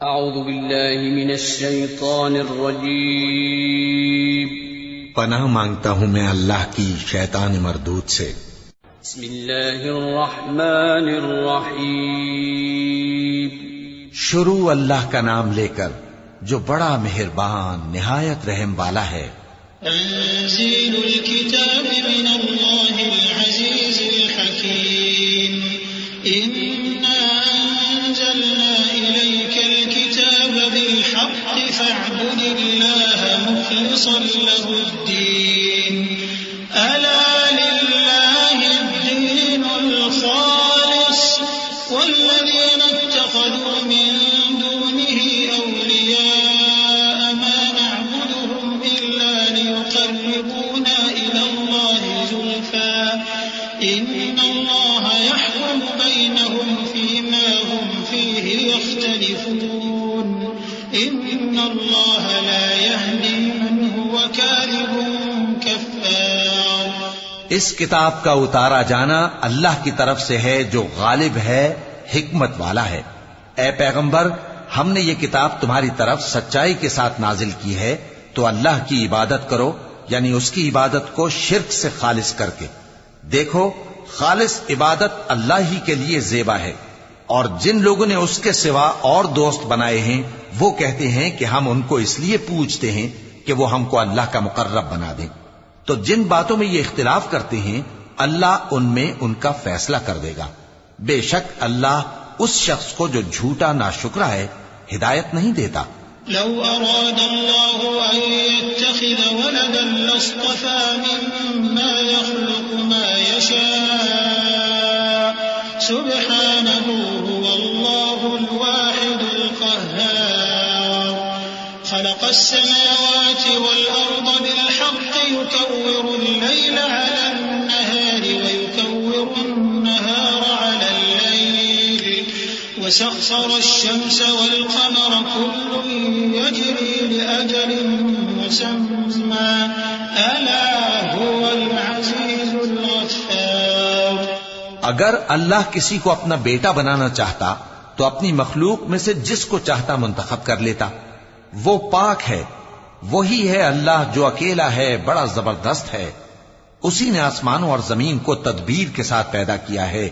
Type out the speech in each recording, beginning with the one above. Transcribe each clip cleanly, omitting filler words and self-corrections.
اعوذ باللہ من الشیطان الرجیم پناہ مانگتا ہوں میں اللہ کی شیطان مردود سے۔ بسم اللہ الرحمن الرحیم شروع اللہ کا نام لے کر جو بڑا مہربان نہایت رحم والا ہے۔ تنزيل الكتاب من الله العزيز الحكيم إنا أنزلنا إليك الكتاب بالحق فاعبد الله مخلصا له الدين ألا لله الدين الخالص والذين اتخذوا من دونه أولياء ما نعبدهم إلا ليقربونا إلى الله زلفى إن الله يحكم بينهم فيما هم فيه يختلفون إن الله لا يهدي من هو كاذب كفار۔ اس کتاب کا اتارا جانا اللہ کی طرف سے ہے جو غالب ہے، حکمت والا ہے۔ اے پیغمبر، ہم نے یہ کتاب تمہاری طرف سچائی کے ساتھ نازل کی ہے، تو اللہ کی عبادت کرو، یعنی اس کی عبادت کو شرک سے خالص کر کے۔ دیکھو، خالص عبادت اللہ ہی کے لیے زیبا ہے، اور جن لوگوں نے اس کے سوا اور دوست بنائے ہیں وہ کہتے ہیں کہ ہم ان کو اس لیے پوجتے ہیں کہ وہ ہم کو اللہ کا مقرب بنا دیں۔ تو جن باتوں میں یہ اختلاف کرتے ہیں اللہ ان میں ان کا فیصلہ کر دے گا۔ بے شک اللہ اس شخص کو جو جھوٹا ناشکرا ہے ہدایت نہیں دیتا۔ لو أراد الله أن يتخذ ولدا لاصطفى مما يخلق ما يشاء سبحانه هو الله الواحد القهار خلق السماوات والأرض بالحق يكور الليل على النهار ويكور النهار على الليل وسخر الشمس والقمر كل يجري لأجل مسمى ألا هو العزيز الغفار۔ اگر اللہ کسی کو اپنا بیٹا بنانا چاہتا تو اپنی مخلوق میں سے جس کو چاہتا منتخب کر لیتا۔ وہ پاک ہے، وہی ہے اللہ جو اکیلا ہے، بڑا زبردست ہے۔ اسی نے آسمانوں اور زمین کو تدبیر کے ساتھ پیدا کیا ہے،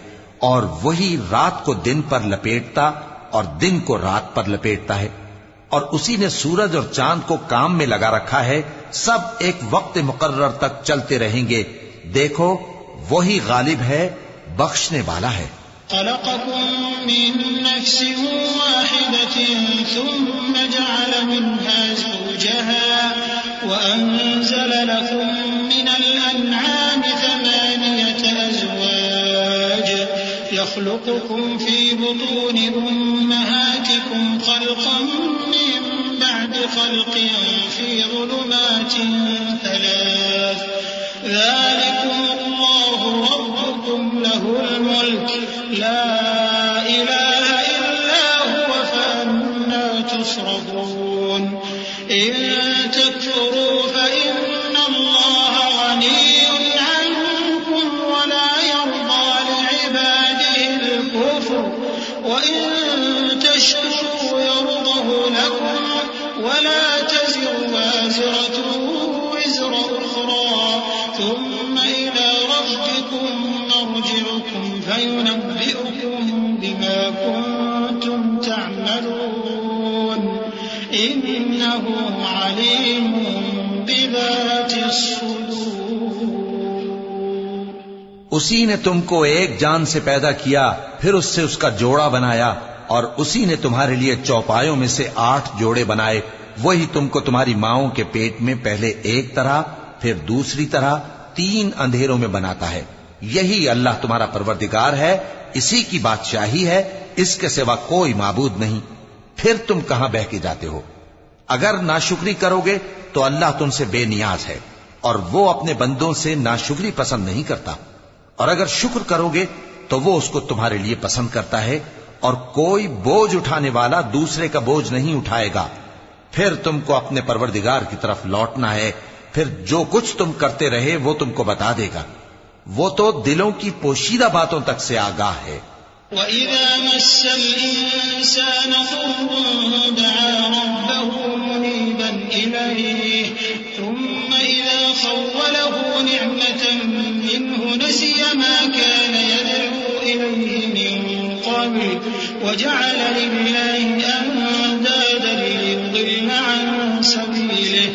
اور وہی رات کو دن پر لپیٹتا اور دن کو رات پر لپیٹتا ہے، اور اسی نے سورج اور چاند کو کام میں لگا رکھا ہے، سب ایک وقت مقرر تک چلتے رہیں گے۔ دیکھو، وہی غالب ہے، بخشنے والا ہے۔ خلقكم من نفس واحدة ثم جعل منها زوجها وأنزل لكم من الأنعام 8 أزواج يخلقكم في بطون أمهاتكم خلقا من بعد خلق في ظلمات 3 ذلكم الله ربكم له الملك لا إله إلا هو فأنا تصرفون إن تكفروا فإن الله غني عنكم ولا يرضى لعباده الكفر وإن تشكروا يرضه لكم ولا تزر وازرة وزر أخرى ثم إلى ربكم مرجعكم فينبئكم بما كنتم تعملون إنه عليم بذات الصدور۔ اسی نے تم کو ایک جان سے پیدا کیا، پھر اس سے اس کا جوڑا بنایا، اور اسی نے تمہارے لیے چوپایوں میں سے 8 جوڑے بنائے۔ وہی تم کو تمہاری ماؤں کے پیٹ میں پہلے ایک طرح پھر دوسری طرح 3 اندھیروں میں بناتا ہے۔ یہی اللہ تمہارا پروردگار ہے، اسی کی بادشاہی ہے، اس کے سوا کوئی معبود نہیں۔ پھر تم کہاں بہ کے جاتے ہو؟ اگر ناشکری کرو گے تو اللہ تم سے بے نیاز ہے، اور وہ اپنے بندوں سے ناشکری پسند نہیں کرتا، اور اگر شکر کرو گے تو وہ اس کو تمہارے لیے پسند کرتا ہے، اور کوئی بوجھ اٹھانے والا دوسرے کا بوجھ نہیں اٹھائے گا۔ پھر تم کو اپنے پروردگار کی طرف لوٹنا ہے، پھر جو کچھ تم کرتے رہے وہ تم کو بتا دے گا۔ وہ تو دلوں کی پوشیدہ باتوں تک سے آگاہ ہے۔ وَإِذَا مَسَّ الْإِنسَانَ ضُرٌّ دَعَا رَبَّهُ مُنِيبًا إِلَيْهِ ثُمَّ إِذَا خَوَّلَهُ نِعْمَةً مِّنْهُ نَسِيَ مَا كَانَ يَدْعُو إِلَيْهِ مِن قَبْلُ وَجَعَلَ لِلَّهِ أَندَادًا لِّيُضِلَّ عَن سَبِيلِهِ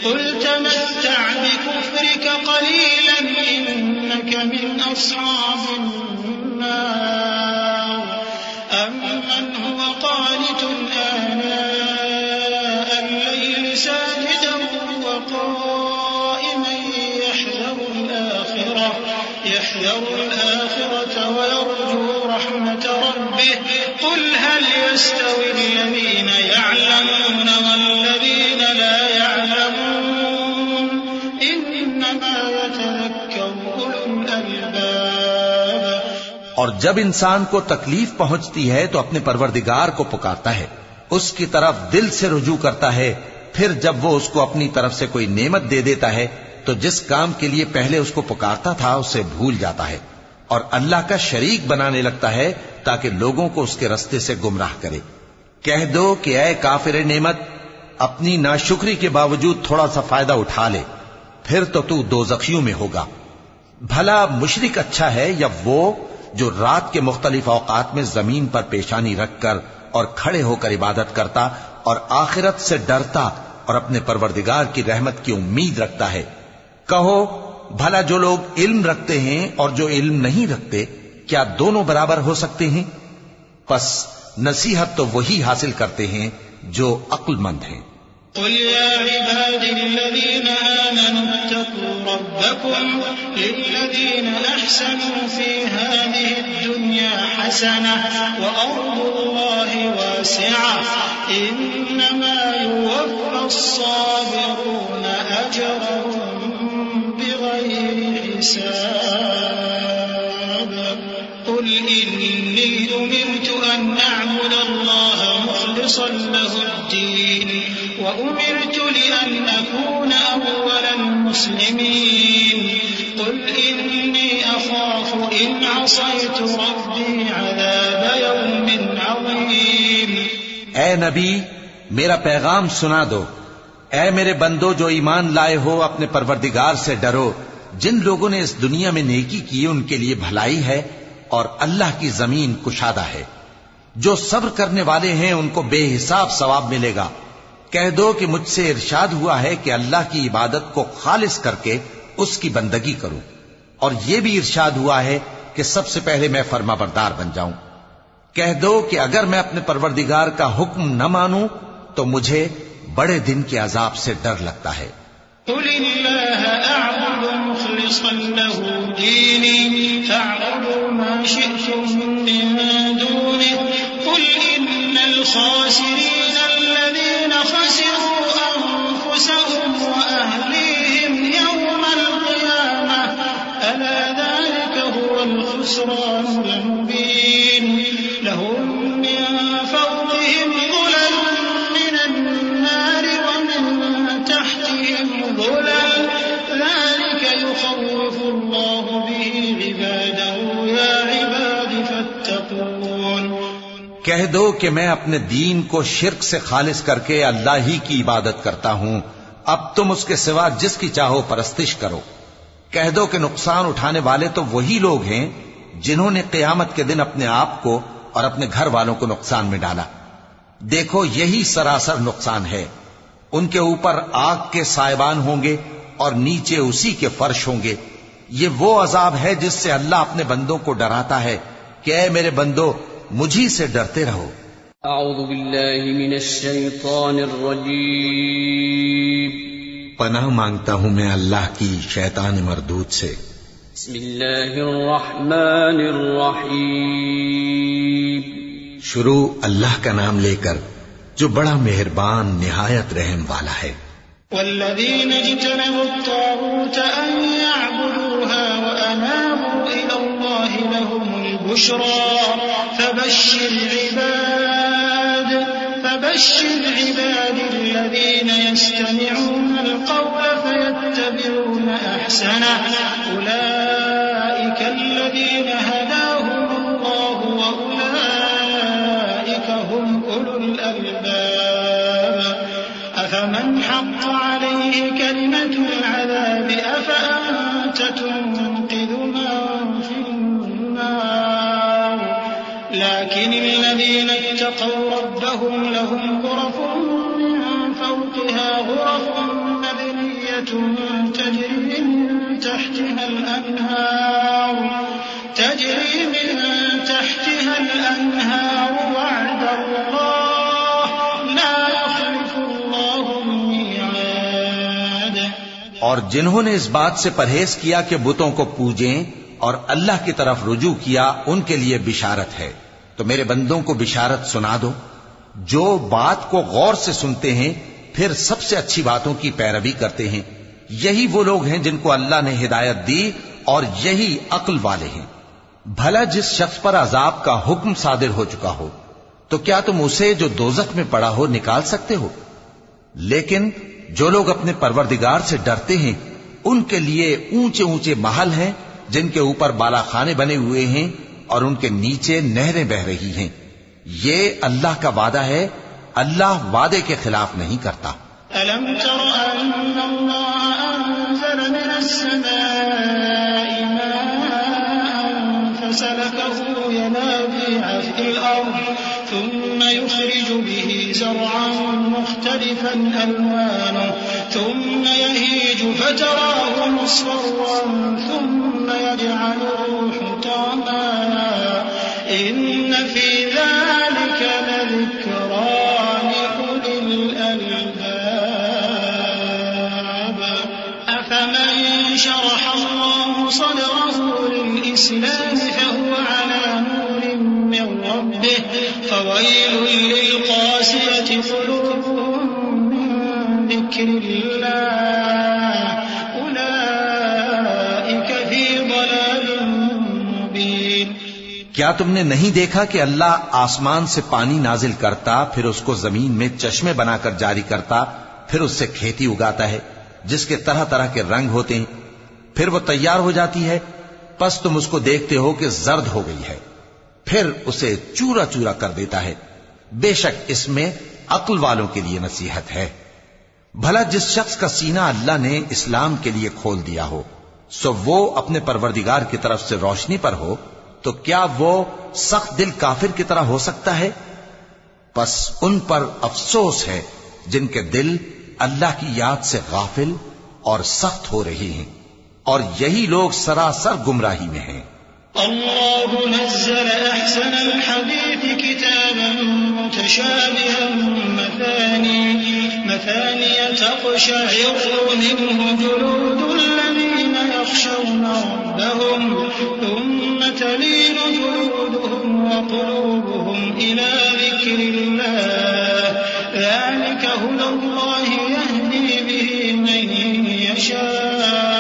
قُلْ تَمَتَّعْ بِكُفْرِكَ قَلِيلًا إِنَّكَ مِنْ أَصْحَابِ النَّارِ أَمَّنْ هُوَ قَانِتٌ آنَاءَ اللَّيْلِ سَاجِدًا وَقَائِمًا يَحْذَرُ الْآخِرَةَ وَيَرْجُو رَحْمَةَ رَبِّهِ قُلْ هَلْ يَسْتَوِي الَّذِينَ يَعْلَمُونَ وَالَّذِينَ لَا يَعْلَمُونَ إِنَّمَا يَتَذَكَّرُ أُولُو الْأَلْبَابِ۔ اور جب انسان کو تکلیف پہنچتی ہے تو اپنے پروردگار کو پکارتا ہے، اس کی طرف دل سے رجوع کرتا ہے، پھر جب وہ اس کو اپنی طرف سے کوئی نعمت دے دیتا ہے تو جس کام کے لیے پہلے اس کو پکارتا تھا اسے بھول جاتا ہے اور اللہ کا شریک بنانے لگتا ہے تاکہ لوگوں کو اس کے رستے سے گمراہ کرے۔ کہہ دو کہ اے کافر نعمت، اپنی ناشکری کے باوجود تھوڑا سا فائدہ اٹھا لے، پھر تو دوزخیوں میں ہوگا۔ بھلا مشرک اچھا ہے یا وہ جو رات کے مختلف اوقات میں زمین پر پیشانی رکھ کر اور کھڑے ہو کر عبادت کرتا اور آخرت سے ڈرتا اور اپنے پروردگار کی رحمت کی امید رکھتا ہے۔ کہو بھلا جو لوگ علم رکھتے ہیں اور جو علم نہیں رکھتے کیا دونوں برابر ہو سکتے ہیں؟ پس نصیحت تو وہی حاصل کرتے ہیں جو عقل مند ہیں۔ قل يا عبادي الذين آمنوا اتقوا ربكم للذين أحسنوا في هذه الدنيا حسنة وأرض الله واسعة إنما يوفى الصابرون أجرهم بغير حساب قل إني أمرت أن أعبد الله مخلصا له الدين وأمرت لأن أكون أول المسلمين قل إني أخاف إن عصيت ربي عذاب يوم عظيم۔ اے نبی میرا پیغام سنا دو، اے میرے بندو جو ایمان لائے ہو اپنے پروردگار سے ڈرو۔ جن لوگوں نے اس دنیا میں نیکی کی ان کے لیے بھلائی ہے اور اللہ کی زمین کشادہ ہے۔ جو صبر کرنے والے ہیں ان کو بے حساب ثواب ملے گا۔ کہہ دو کہ مجھ سے ارشاد ہوا ہے کہ اللہ کی عبادت کو خالص کر کے اس کی بندگی کروں، اور یہ بھی ارشاد ہوا ہے کہ سب سے پہلے میں فرما بردار بن جاؤں۔ کہہ دو کہ اگر میں اپنے پروردگار کا حکم نہ مانوں تو مجھے بڑے دن کے عذاب سے ڈر لگتا ہے۔ قل اللہ اعبد مخلصا له دینی فاعبدوا ما شئتم من دونه قل ان الخاسرین الذین خسروا انفسهم واهلیهم یوم القیامة الا ذلك هو الخسران المبین لهم من فوقهم ظلل من النار ومن تحتهم ظلل ذلك يخوف الله به عباده يا عباد فاتقون۔ کہہ دو کہ میں اپنے دین کو شرک سے خالص کر کے اللہ ہی کی عبادت کرتا ہوں، اب تم اس کے سوا جس کی چاہو پرستش کرو۔ کہہ دو کہ نقصان اٹھانے والے تو وہی لوگ ہیں جنہوں نے قیامت کے دن اپنے آپ کو اور اپنے گھر والوں کو نقصان میں ڈالا۔ دیکھو یہی سراسر نقصان ہے۔ ان کے اوپر آگ کے سائبان ہوں گے اور نیچے اسی کے فرش ہوں گے۔ یہ وہ عذاب ہے جس سے اللہ اپنے بندوں کو ڈراتا ہے کہ اے میرے بندو مجھی سے ڈرتے رہو۔ اعوذ باللہ من الشیطان الرجیم۔ پناہ مانگتا ہوں میں اللہ کی شیطان مردود سے۔ بسم اللہ الرحمن الرحیم۔ شروع اللہ کا نام لے کر جو بڑا مہربان نہایت رحم والا ہے۔ والذین اجتنبوا الطاغوت ان يعبدوها وانابوا الى الله لهم البشرى فبشر عباد الذين يستمعون القول فيتبعون احسنه اولئك الذين هداهم الله هم أولو الألباب أفمن حق عليه كلمة العذاب أفأنت تنقذ من في النار لكن الذين اتقوا ربهم لهم غرف من فوقها غرف مبنية تجري من تحتها الأنهار وعد الله لا يخلف الله الميعاد اور جنہوں نے اس بات سے پرہیز کیا کہ بتوں کو پوجیں اور اللہ کی طرف رجوع کیا ان کے لیے بشارت ہے، تو میرے بندوں کو بشارت سنا دو جو بات کو غور سے سنتے ہیں پھر سب سے اچھی باتوں کی پیروی کرتے ہیں، یہی وہ لوگ ہیں جن کو اللہ نے ہدایت دی اور یہی عقل والے ہیں۔ بھلا جس شخص پر عذاب کا حکم صادر ہو چکا ہو تو کیا تم اسے جو دوزخ میں پڑا ہو نکال سکتے ہو؟ لیکن جو لوگ اپنے پروردگار سے ڈرتے ہیں ان کے لیے اونچے اونچے محل ہیں جن کے اوپر بالا خانے بنے ہوئے ہیں اور ان کے نیچے نہریں بہ رہی ہیں۔ یہ اللہ کا وعدہ ہے، اللہ وعدے کے خلاف نہیں کرتا۔ ألم تر أن الله أنزل من السماء ماء فسلكه ينابيع في الأرض ثم يخرج به زرعا مختلفا ألوانه ثم يهيج فتراه مصفرا ثم يجعله حطاما إن في ذلك لذكرى لأولي الألباب أفمن شرح الله صدره للإسلام فهو على نور من ربه فويل للقاسية قلوبهم من ذكر الله أولئك في ضلال مبين۔ کیا تم نے نہیں دیکھا کہ اللہ آسمان سے پانی نازل کرتا پھر اس کو زمین میں چشمے بنا کر جاری کرتا پھر اس سے کھیتی اگاتا ہے جس کے طرح طرح کے رنگ ہوتے ہیں، پھر وہ تیار ہو جاتی ہے، پس تم اس کو دیکھتے ہو کہ زرد ہو گئی ہے، پھر اسے چورا چورا کر دیتا ہے، بے شک اس میں عقل والوں کے لیے نصیحت ہے۔ بھلا جس شخص کا سینہ اللہ نے اسلام کے لیے کھول دیا ہو سو وہ اپنے پروردگار کی طرف سے روشنی پر ہو تو کیا وہ سخت دل کافر کی طرح ہو سکتا ہے؟ پس ان پر افسوس ہے جن کے دل اللہ کی یاد سے غافل اور سخت ہو رہی ہیں، اور یہی لوگ سراسر گمراہی میں ہیں۔ الله نزل أحسن الحديث كتابا متشابها مثاني تقشعر منه جلود الذين يخشون ربهم ثم تلين جلودهم وقلوبهم إلى ذكر الله ذلك هدى الله يهدي به من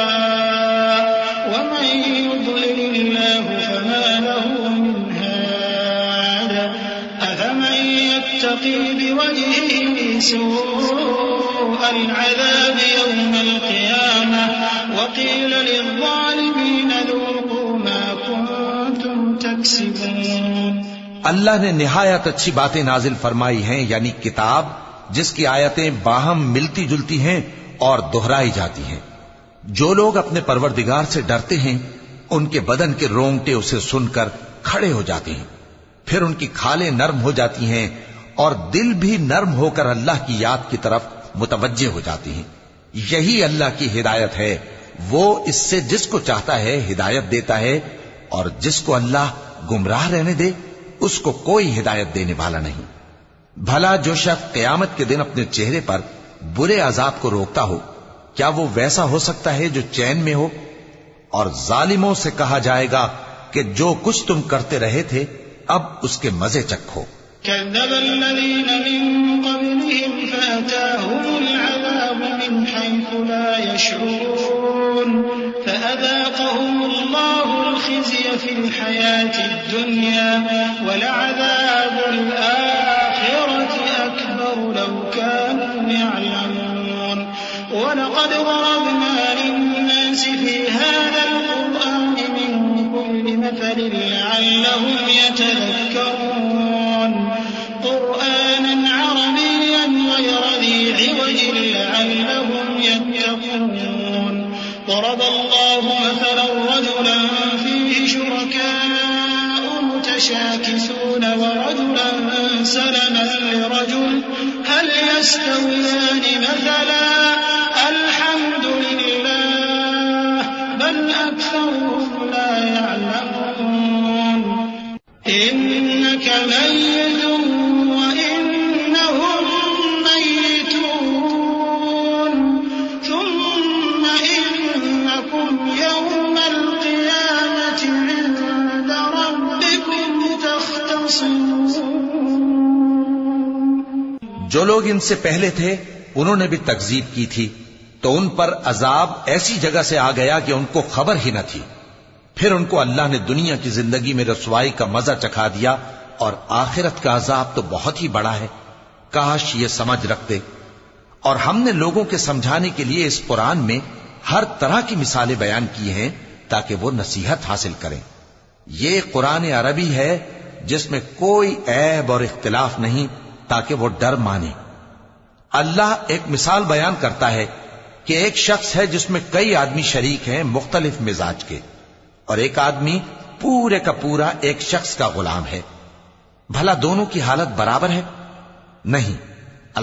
يشاء ومن يضلل الله فما له من هاد أفمن يتقي بوجهه سوء العذاب يوم القيامة وقيل للظالمين ذوقوا ما كنتم تكسبون۔ اللہ نے نہایت اچھی باتیں نازل فرمائی ہیں، یعنی کتاب جس کی آیتیں باہم ملتی جلتی ہیں اور دہرائی جاتی ہیں۔ جو لوگ اپنے پروردگار سے ڈرتے ہیں ان کے بدن کے رونگٹے اسے سن کر کھڑے ہو جاتے ہیں، پھر ان کی کھالیں نرم ہو جاتی ہیں اور دل بھی نرم ہو کر اللہ کی یاد کی طرف متوجہ ہو جاتی ہیں۔ یہی اللہ کی ہدایت ہے، وہ اس سے جس کو چاہتا ہے ہدایت دیتا ہے، اور جس کو اللہ گمراہ رہنے دے اس کو کوئی ہدایت دینے والا نہیں۔ بھلا جو شخص قیامت کے دن اپنے چہرے پر برے عذاب کو روکتا ہو کیا وہ ویسا ہو سکتا ہے جو چین میں ہو؟ اور ظالموں سے کہا جائے گا کہ جو کچھ تم کرتے رہے تھے اب اس کے مزے چکھو۔ كذب الذين من قبلهم فأتاهم العذاب من حيث لا يشعرون فأذاقهم الله الخزي في الحياة الدنيا ولعذاب الآخرة أكبر لو كانوا يعلمون ولقد ضربنا للناس في هذا القرآن من كل مثل لعلهم يتذكرون سلما لرجل هل يستويان مثلا الحمد لله بل أكثرهم لا يعلمون إنك ميت وإنهم ميتون ثم إنكم يوم القيامة عند ربكم تختصمون. جو لوگ ان سے پہلے تھے انہوں نے بھی تکذیب کی تھی تو ان پر عذاب ایسی جگہ سے آ گیا کہ ان کو خبر ہی نہ تھی. پھر ان کو اللہ نے دنیا کی زندگی میں رسوائی کا مزہ چکھا دیا اور آخرت کا عذاب تو بہت ہی بڑا ہے. کاش یہ سمجھ رکھتے. اور ہم نے لوگوں کے سمجھانے کے لیے اس قرآن میں ہر طرح کی مثالیں بیان کی ہیں تاکہ وہ نصیحت حاصل کریں. یہ قرآن عربی ہے جس میں کوئی عیب اور اختلاف نہیں تاکہ وہ ڈر مانے. اللہ ایک مثال بیان کرتا ہے کہ ایک شخص ہے جس میں کئی آدمی شریک ہیں مختلف مزاج کے، اور ایک آدمی پورے کا پورا ایک شخص کا غلام ہے. بھلا دونوں کی حالت برابر ہے؟ نہیں،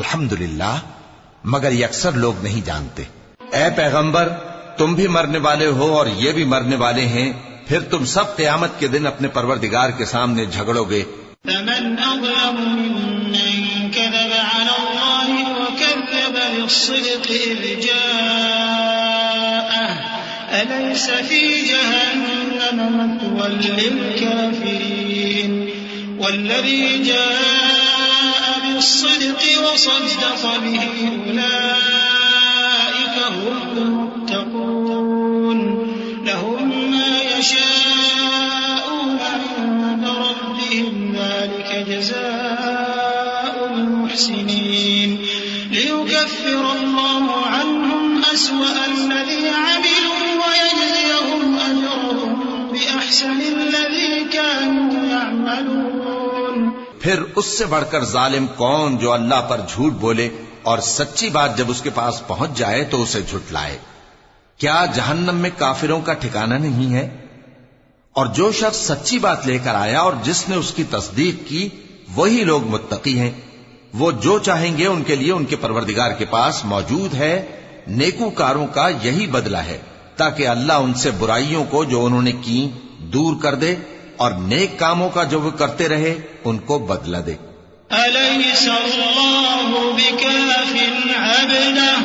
الحمدللہ، مگر یہ اکثر لوگ نہیں جانتے. اے پیغمبر، تم بھی مرنے والے ہو اور یہ بھی مرنے والے ہیں، پھر تم سب قیامت کے دن اپنے پروردگار کے سامنے جھگڑو گے. فمن أظلم ممن كذب على الله وكذب بالصدق إذ جاءه أليس في جهنم مثوى للكافرين والذي جاء بالصدق وصدق به أولئك هم المتقون لهم ما يشاءون عند ربهم ذلك جزاء المحسنين ليكفر الله عنهم أسوأ الذي عملوا ويجزيهم أجرهم بأحسن الذي كانوا يعملون. پھر اس سے بڑھ کر ظالم کون جو اللہ پر جھوٹ بولے اور سچی بات جب اس کے پاس پہنچ جائے تو اسے جھٹلائے. کیا جہنم میں کافروں کا ٹھکانہ نہیں ہے؟ اور جو شخص سچی بات لے کر آیا اور جس نے اس کی تصدیق کی وہی لوگ متقی ہیں. وہ جو چاہیں گے ان کے لیے ان کے پروردگار کے پاس موجود ہے. نیکوکاروں کا یہی بدلہ ہے تاکہ اللہ ان سے برائیوں کو جو انہوں نے کی دور کر دے اور نیک کاموں کا جو وہ کرتے رہے ان کو بدلہ دے. أليس الله بكاف عبده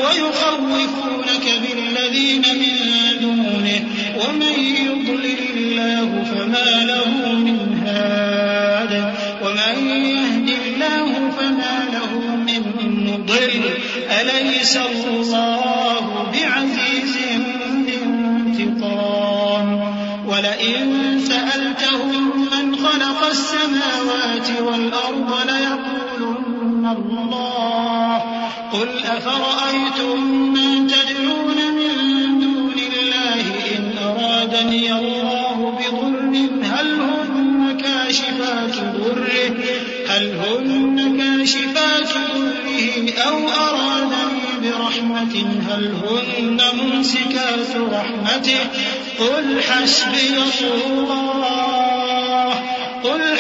ويخوفونك بالذين من دونه ومن يضلل الله فما له من هاد ومن يهد الله فما له من مضل أليس الله بعزيز ذي انتقام ولئن سألتهم من خلق السماوات والأرض ليقولن الله قل أفرأيتم ما تدعون من دون الله إن أرادني الله بضر هل هن كاشفات ضره أو أرادني برحمة هل هن ممسكات رحمته قل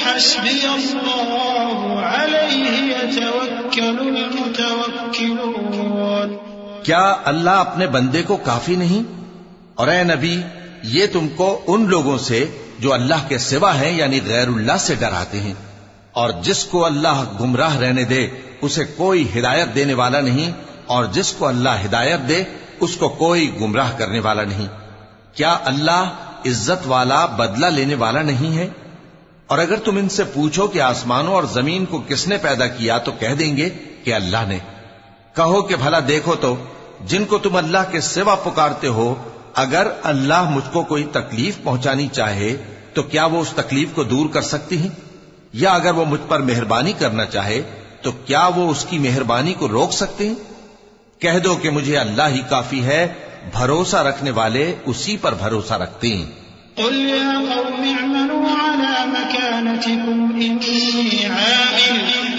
حسبي الله عليه يتوكل المتوكلون. کیا اللہ اپنے بندے کو کافی نہیں؟ اور اے نبی، یہ تم کو ان لوگوں سے جو اللہ کے سوا ہیں یعنی غیر اللہ سے ڈراتے ہیں، اور جس کو اللہ گمراہ رہنے دے اسے کوئی ہدایت دینے والا نہیں، اور جس کو اللہ ہدایت دے اس کو کوئی گمراہ کرنے والا نہیں. کیا اللہ عزت والا بدلہ لینے والا نہیں ہے؟ اور اگر تم ان سے پوچھو کہ آسمانوں اور زمین کو کس نے پیدا کیا تو کہہ دیں گے کہ اللہ نے. کہو کہ بھلا دیکھو تو جن کو تم اللہ کے سوا پکارتے ہو، اگر اللہ مجھ کو کوئی تکلیف پہنچانی چاہے تو کیا وہ اس تکلیف کو دور کر سکتی ہیں؟ یا اگر وہ مجھ پر مہربانی کرنا چاہے تو کیا وہ اس کی مہربانی کو روک سکتے ہیں؟ کہہ دو کہ مجھے اللہ ہی کافی ہے، بھروسہ رکھنے والے اسی پر بھروسہ رکھتے ہیں. قل يا قوم اعملوا على مكانتكم إني عامل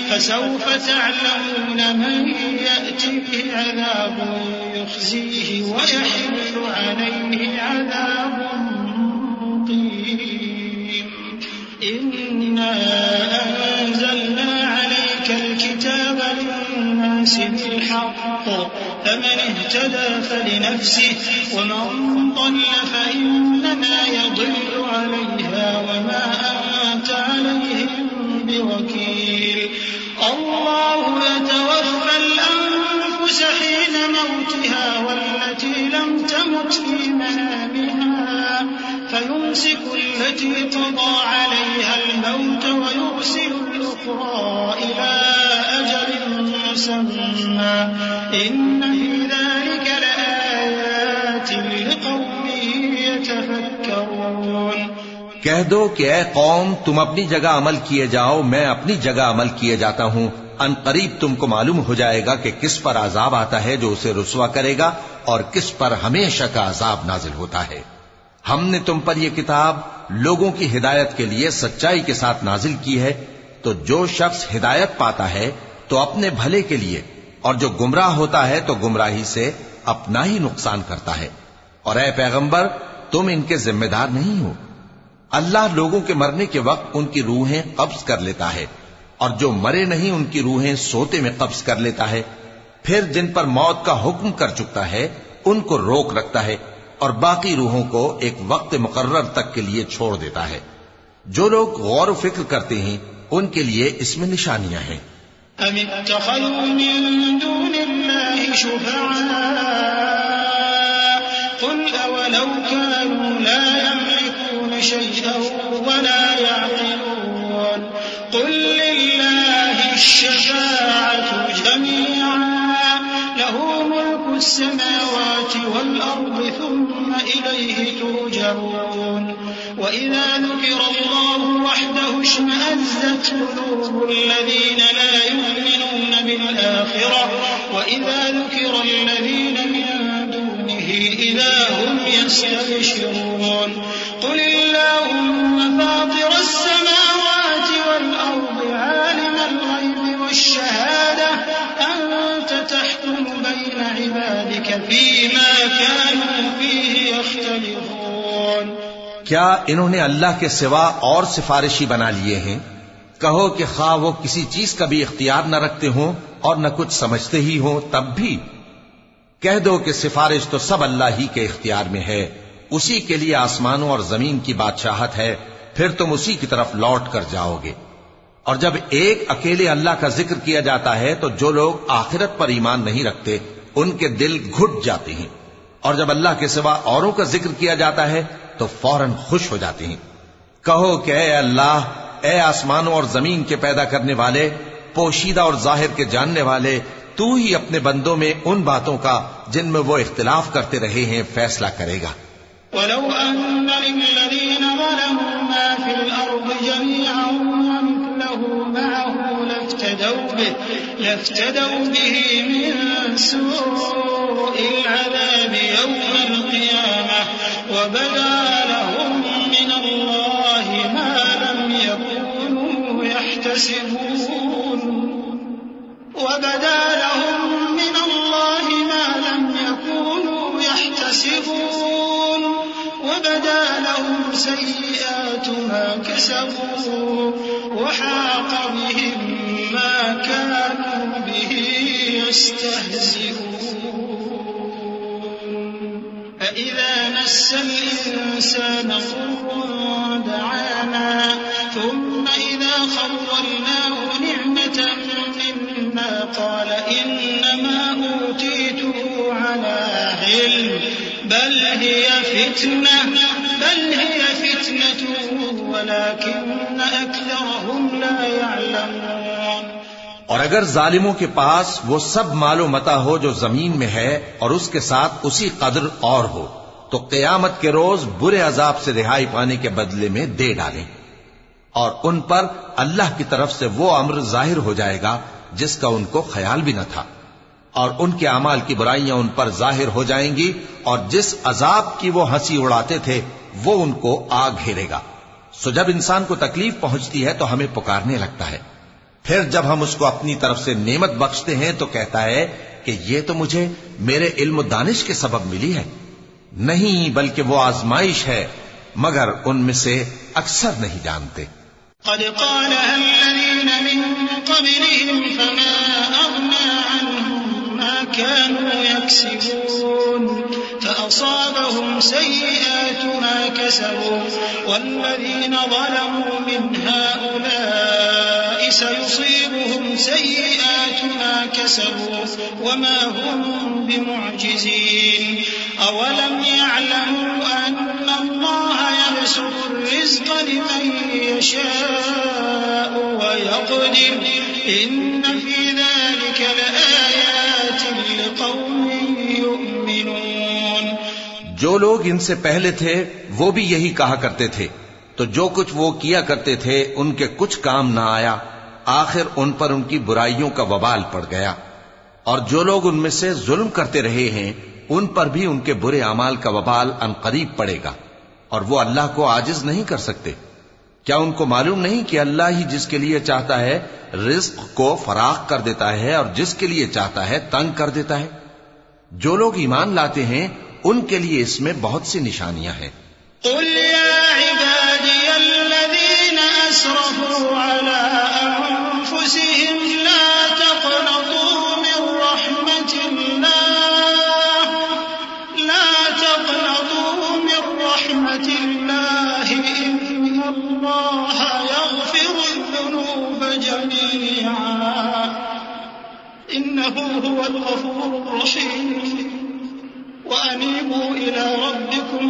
فسوف تعلمون من يأتيه عذاب يخزيه ويحل عليه عذاب مقيم. إنا أنزلنا الكتاب للناس بالحق فمن اهتدى فلنفسه ومن ضل فإنما يضل عليها وما أنت عليهم بوكيل الله يتوفى الأنفس حين موتها والتي لم تمت في منامها فيمسك التي قضى عليها الموت ويرسل الأخرى إلى أجل مسمى إن في ذلك لآيات لقوم يتفكرون. کہہ دو کہ اے قوم تم اپنی جگہ عمل کیے جاؤ میں اپنی جگہ عمل کیے جاتا ہوں. ان قریب تم کو معلوم ہو جائے گا کہ کس پر عذاب آتا ہے جو اسے رسوا کرے گا اور کس پر ہمیشہ کا عذاب نازل ہوتا ہے. ہم نے تم پر یہ کتاب لوگوں کی ہدایت کے لیے سچائی کے ساتھ نازل کی ہے تو جو شخص ہدایت پاتا ہے تو اپنے بھلے کے لیے اور جو گمراہ ہوتا ہے تو گمراہی سے اپنا ہی نقصان کرتا ہے. اور اے پیغمبر تم ان کے ذمہ دار نہیں ہو. اللہ لوگوں کے مرنے کے وقت ان کی روحیں قبض کر لیتا ہے اور جو مرے نہیں ان کی روحیں سوتے میں قبض کر لیتا ہے. پھر جن پر موت کا حکم کر چکتا ہے ان کو روک رکھتا ہے اور باقی روحوں کو ایک وقت مقرر تک کے لیے چھوڑ دیتا ہے. جو لوگ غور و فکر کرتے ہیں ان کے لیے اس میں نشانیاں ہیں. ام اتخذوا من دون الله شفعاء قل اولو كانوا لا يملكون شيئا ولا يعقلون قل لله الشفاعة جميعا له ملك السماوات والأرض ثم إليه ترجعون. وإذا ذكر الله وحده اشمأزت قلوب الذين لا يؤمنون بالآخرة وإذا ذكر الذين من دونه إذا هم يستبشرون. قل اللهم فاطر السماوات والأرض عالم الغيب والشهادة أنت تحكم بين عبادك فيما كانوا فيه يختلفون. کیا انہوں نے اللہ کے سوا اور سفارشی بنا لیے ہیں؟ کہو کہ خواہ وہ کسی چیز کا بھی اختیار نہ رکھتے ہوں اور نہ کچھ سمجھتے ہی ہوں تب بھی کہہ دو کہ سفارش تو سب اللہ ہی کے اختیار میں ہے. اسی کے لیے آسمانوں اور زمین کی بادشاہت ہے پھر تم اسی کی طرف لوٹ کر جاؤ گے. اور جب ایک اکیلے اللہ کا ذکر کیا جاتا ہے تو جو لوگ آخرت پر ایمان نہیں رکھتے ان کے دل گھٹ جاتے ہیں اور جب اللہ کے سوا اوروں کا ذکر کیا جاتا ہے تو فوراً خوش ہو جاتے ہیں. کہو کہ اے اللہ اے آسمانوں اور زمین کے پیدا کرنے والے پوشیدہ اور ظاہر کے جاننے والے تو ہی اپنے بندوں میں ان باتوں کا جن میں وہ اختلاف کرتے رہے ہیں فیصلہ کرے گا. ولو أن للذين ظلموا ما في الأرض جميعا ومثله معه لافتدوا به من سوء العذاب يوم القيامة وبدا لهم من الله ما لم يكونوا يحتسبون. وبدا لهم من الله ما لم يكونوا يحتسبون وبدا لهم سيئات ما كسبوا وحاق بهم ما كانوا به يستهزئون. فإذا مس الإنسان ضر دعانا ثم إذا خولناه نعمة منا قال إنما أوتيته على علم بل هي فتنة ولكن أكثرهم لا يعلمون. اور اگر ظالموں کے پاس وہ سب مال و متاع ہو جو زمین میں ہے اور اس کے ساتھ اسی قدر اور ہو تو قیامت کے روز برے عذاب سے رہائی پانے کے بدلے میں دے ڈالیں اور ان پر اللہ کی طرف سے وہ امر ظاہر ہو جائے گا جس کا ان کو خیال بھی نہ تھا اور ان کے اعمال کی برائیاں ان پر ظاہر ہو جائیں گی اور جس عذاب کی وہ ہنسی اڑاتے تھے وہ ان کو آ گھیرے گا. سو جب انسان کو تکلیف پہنچتی ہے تو ہمیں پکارنے لگتا ہے پھر جب ہم اس کو اپنی طرف سے نعمت بخشتے ہیں تو کہتا ہے کہ یہ تو مجھے میرے علم و دانش کے سبب ملی ہے. نہیں بلکہ وہ آزمائش ہے مگر ان میں سے اکثر نہیں جانتے. قد قالها الذين من قبلهم يكسبون فأصابهم سيئات ما كسبوا والذين ظلموا من هؤلاء سيصيبهم سيئات ما كسبوا وما هم بمعجزين أولم يعلموا أن الله يبسط الرزق لمن يشاء ويقدر إن في ذلك لآيات لقوم يؤمنون. جو لوگ ان سے پہلے تھے وہ بھی یہی کہا کرتے تھے، تو جو کچھ وہ کیا کرتے تھے ان کے کچھ کام نہ آیا، آخر ان پر ان کی برائیوں کا وبال پڑ گیا. اور جو لوگ ان میں سے ظلم کرتے رہے ہیں ان پر بھی ان کے برے اعمال کا وبال عنقریب پڑے گا، اور وہ اللہ کو عاجز نہیں کر سکتے. کیا ان کو معلوم نہیں کہ اللہ ہی جس کے لیے چاہتا ہے رزق کو فراخ کر دیتا ہے اور جس کے لیے چاہتا ہے تنگ کر دیتا ہے؟ جو لوگ ایمان لاتے ہیں ان کے لیے اس میں بہت سی نشانیاں ہیں. قل يا عبادي الذين أسرفوا على أنفسهم لا تقنطوا من رحمة الله إن الله يغفر الذنوب جميعا إنه هو الغفور الرحيم وأنيبوا إلى ربكم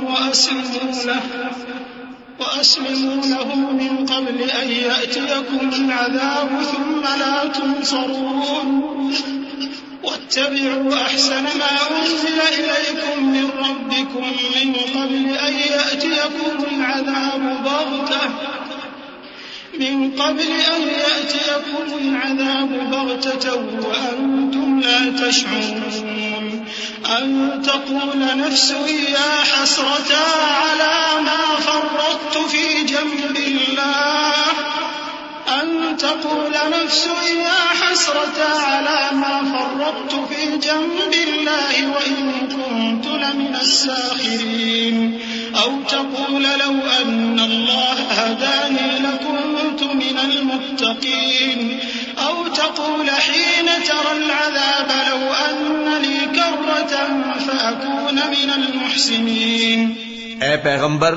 وأسلموا له من قبل أن يأتيكم العذاب ثم لا تنصرون واتبعوا أحسن ما أنزل إليكم من ربكم من قبل أن يأتيكم العذاب بغتة وأنتم لا تشعرون أن تقول نفس يا حسرة على ما فرطت في جنب الله وإن كنت لمن الساخرين أو تقول لو أن الله هداني لكنت من المتقين أو تقول حين ترى العذاب لو أن لي كرة فأكون من المحسنين. اے پیغمبر،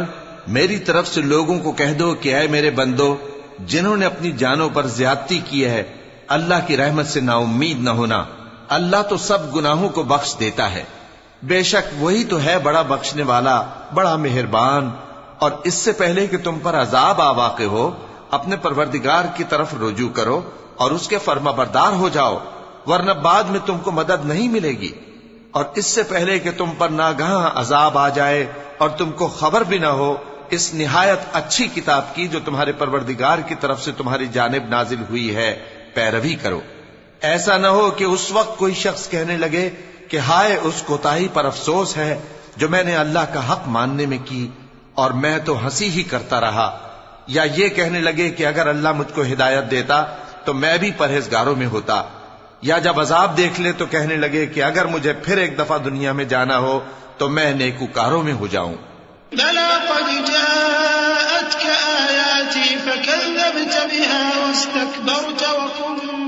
میری طرف سے لوگوں کو کہہ دو کہ اے میرے بندو، جنہوں نے اپنی جانوں پر زیادتی کی ہے، اللہ کی رحمت سے نا امید نہ ہونا. اللہ تو سب گناہوں کو بخش دیتا ہے، بے شک وہی تو ہے بڑا بخشنے والا، بڑا مہربان. اور اس سے پہلے کہ تم پر عذاب آ واقع ہو، اپنے پروردگار کی طرف رجوع کرو اور اس کے فرما بردار ہو جاؤ، ورنہ بعد میں تم کو مدد نہیں ملے گی. اور اس سے پہلے کہ تم پر ناگہاں عذاب آ جائے اور تم کو خبر بھی نہ ہو، اس نہایت اچھی کتاب کی جو تمہارے پروردگار کی طرف سے تمہاری جانب نازل ہوئی ہے پیروی کرو. ایسا نہ ہو کہ اس وقت کوئی شخص کہنے لگے کہ ہائے اس کوتاہی پر افسوس ہے جو میں نے اللہ کا حق ماننے میں کی اور میں تو ہنسی ہی کرتا رہا، یا یہ کہنے لگے کہ اگر اللہ مجھ کو ہدایت دیتا تو میں بھی پرہیزگاروں میں ہوتا، یا جب عذاب دیکھ لے تو کہنے لگے کہ اگر مجھے پھر ایک دفعہ دنیا میں جانا ہو تو میں نیکوکاروں میں ہو جاؤں. بلى قد جاءتك آياتي فكذبت بها واستكبرت وكنت